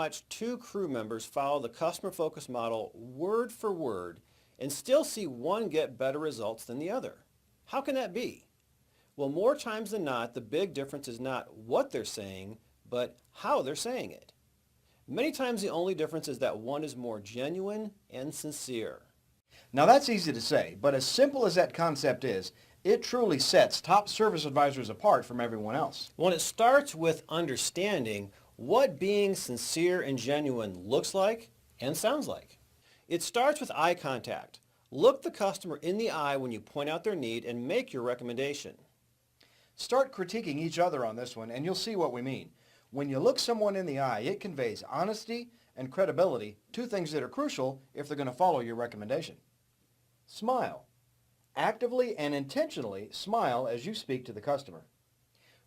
watch two crew members follow the customer focus model word for word and still see one get better results than the other. How can that be? Well, more times than not, the big difference is not what they're saying, but how they're saying it. Many times the only difference is that one is more genuine and sincere. Now that's easy to say, but as simple as that concept is, it truly sets top service advisors apart from everyone else. Well, it starts with understanding what being sincere and genuine looks like and sounds like. It starts with eye contact. Look the customer in the eye when you point out their need and make your recommendation. Start critiquing each other on this one and you'll see what we mean. When you look someone in the eye, it conveys honesty and credibility, two things that are crucial if they're going to follow your recommendation. Smile. Actively and intentionally smile as you speak to the customer.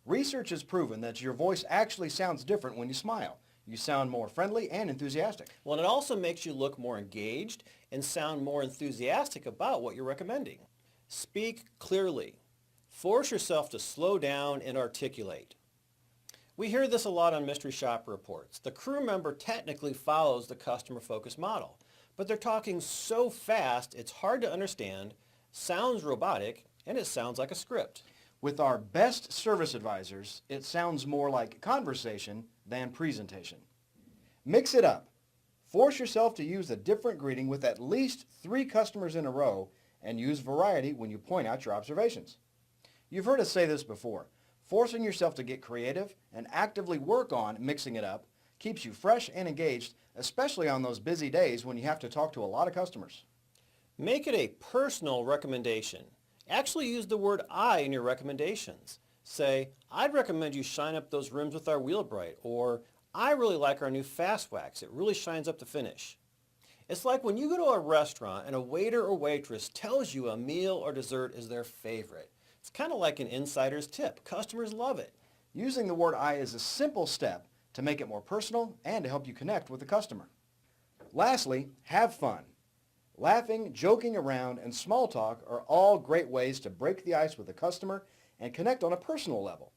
Research has proven that your voice actually sounds different when you smile. You sound more friendly and enthusiastic. Well, it also makes you look more engaged and sound more enthusiastic about what you're recommending. Speak clearly. Force yourself to slow down and articulate. We hear this a lot on mystery shopper reports. The crew member technically follows the customer focus model, but they're talking so fast it's hard to understand, sounds robotic, and it sounds like a script. With our best service advisors, it sounds more like conversation than presentation. Mix it up. Force yourself to use a different greeting with at least 3 customers in a row and use variety when you point out your observations. You've heard us say this before. Forcing yourself to get creative and actively work on mixing it up keeps you fresh and engaged, especially on those busy days when you have to talk to a lot of customers. Make it a personal recommendation. Actually use the word I in your recommendations. Say, I'd recommend you shine up those rims with our Wheel-Brite, or I really like our new Fast Wax. It really shines up the finish. It's like when you go to a restaurant and a waiter or waitress tells you a meal or dessert is their favorite. It's kind of like an insider's tip. Customers love it. Using the word I is a simple step to make it more personal and to help you connect with the customer. Lastly, have fun. Laughing, joking around, and small talk are all great ways to break the ice with the customer and connect on a personal level.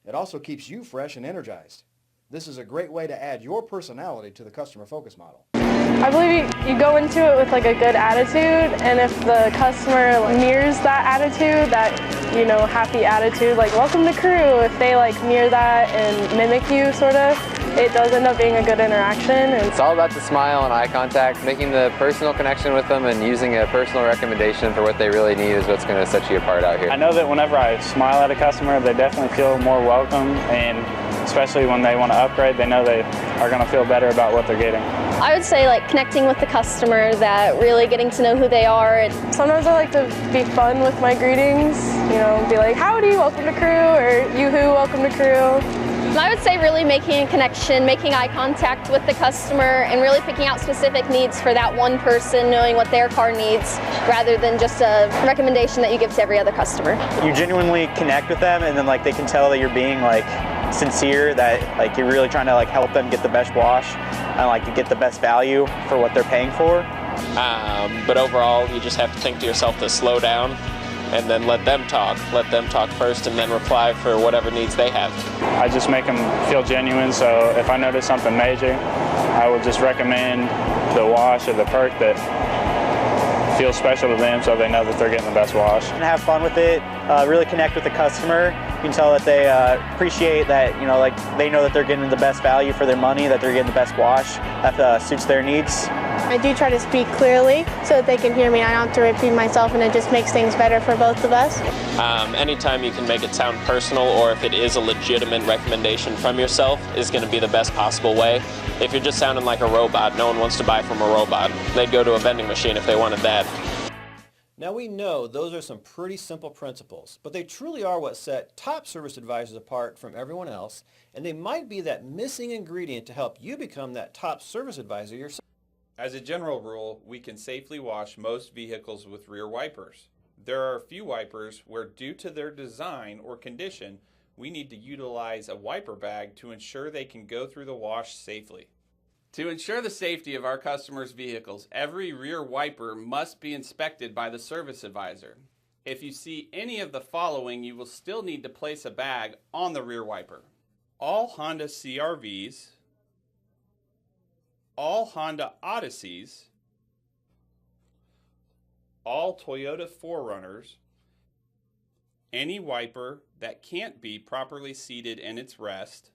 It also keeps you fresh and energized. This is a great way to add your personality to the customer focus model. I believe you go into it with like a good attitude, and if the customer mirrors that attitude, that happy attitude, like welcome to crew, if they mirror that and mimic you sort of, it does end up being a good interaction. And it's all about the smile and eye contact, making the personal connection with them and using a personal recommendation for what they really need is what's going to set you apart out here. I know that whenever I smile at a customer, they definitely feel more welcome, and especially when they want to upgrade, they know they are going to feel better about what they're getting. I would say connecting with the customer, that really getting to know who they are. Sometimes I like to be fun with my greetings, be like, howdy, welcome to crew, or yoo-hoo, welcome to crew. I would say really making a connection, making eye contact with the customer, and really picking out specific needs for that one person, knowing what their car needs, rather than just a recommendation that you give to every other customer. You genuinely connect with them, and then they can tell that you're being sincere, that you're really trying to help them get the best wash and to get the best value for what they're paying for. But overall, you just have to think to yourself to slow down and then let them talk first, and then reply for whatever needs they have. I just make them feel genuine, so if I notice something major, I will just recommend the wash or the perk that feels special to them, so they know that they're getting the best wash. And have fun with it, really connect with the customer. You can tell that they appreciate that, they know that they're getting the best value for their money, that they're getting the best wash that suits their needs. I do try to speak clearly so that they can hear me. I don't have to repeat myself, and it just makes things better for both of us. Anytime you can make it sound personal, or if it is a legitimate recommendation from yourself, is going to be the best possible way. If you're just sounding like a robot, no one wants to buy from a robot. They'd go to a vending machine if they wanted that. Now we know those are some pretty simple principles, but they truly are what set top service advisors apart from everyone else, and they might be that missing ingredient to help you become that top service advisor yourself. As a general rule, we can safely wash most vehicles with rear wipers. There are a few wipers where, due to their design or condition, we need to utilize a wiper bag to ensure they can go through the wash safely. To ensure the safety of our customers' vehicles, every rear wiper must be inspected by the service advisor. If you see any of the following, you will still need to place a bag on the rear wiper. All Honda CR-Vs, all Honda Odysseys, all Toyota 4Runners, any wiper that can't be properly seated in its rest,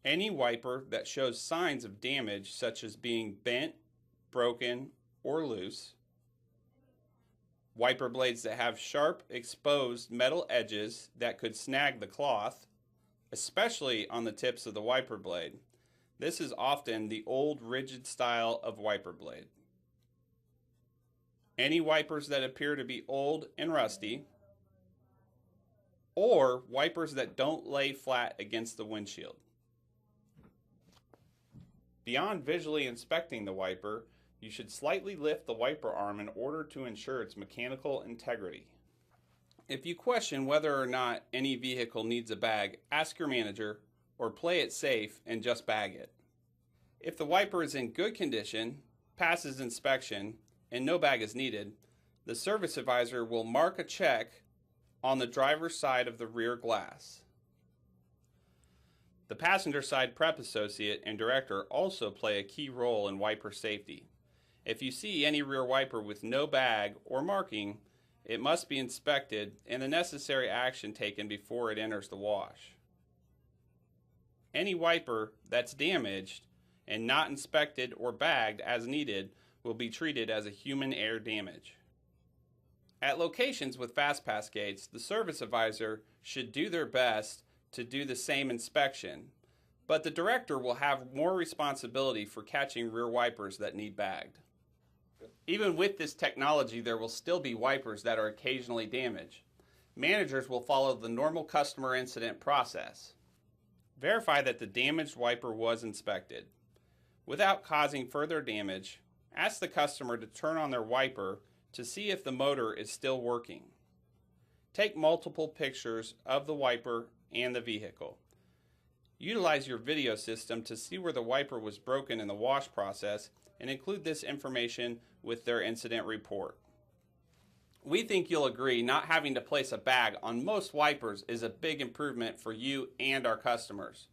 any wiper that shows signs of damage such as being bent, broken, or loose, wiper blades that have sharp exposed metal edges that could snag the cloth, especially on the tips of the wiper blade. This is often the old rigid style of wiper blade. Any wipers that appear to be old and rusty, or wipers that don't lay flat against the windshield. Beyond visually inspecting the wiper, you should slightly lift the wiper arm in order to ensure its mechanical integrity. If you question whether or not any vehicle needs a bag, ask your manager or play it safe and just bag it. If the wiper is in good condition, passes inspection, and no bag is needed, the service advisor will mark a check on the driver's side of the rear glass. The passenger side prep associate and director also play a key role in wiper safety. If you see any rear wiper with no bag or marking, it must be inspected and the necessary action taken before it enters the wash. Any wiper that's damaged and not inspected or bagged as needed will be treated as a human error damage. At locations with FastPass gates, the service advisor should do their best to do the same inspection, but the director will have more responsibility for catching rear wipers that need bagged. Even with this technology, there will still be wipers that are occasionally damaged. Managers will follow the normal customer incident process. Verify that the damaged wiper was inspected. Without causing further damage, ask the customer to turn on their wiper to see if the motor is still working. Take multiple pictures of the wiper and the vehicle. Utilize your video system to see where the wiper was broken in the wash process and include this information with their incident report. We think you'll agree not having to place a bag on most wipers is a big improvement for you and our customers.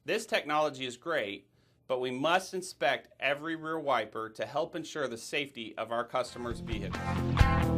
This technology is great, but we must inspect every rear wiper to help ensure the safety of our customers' vehicles.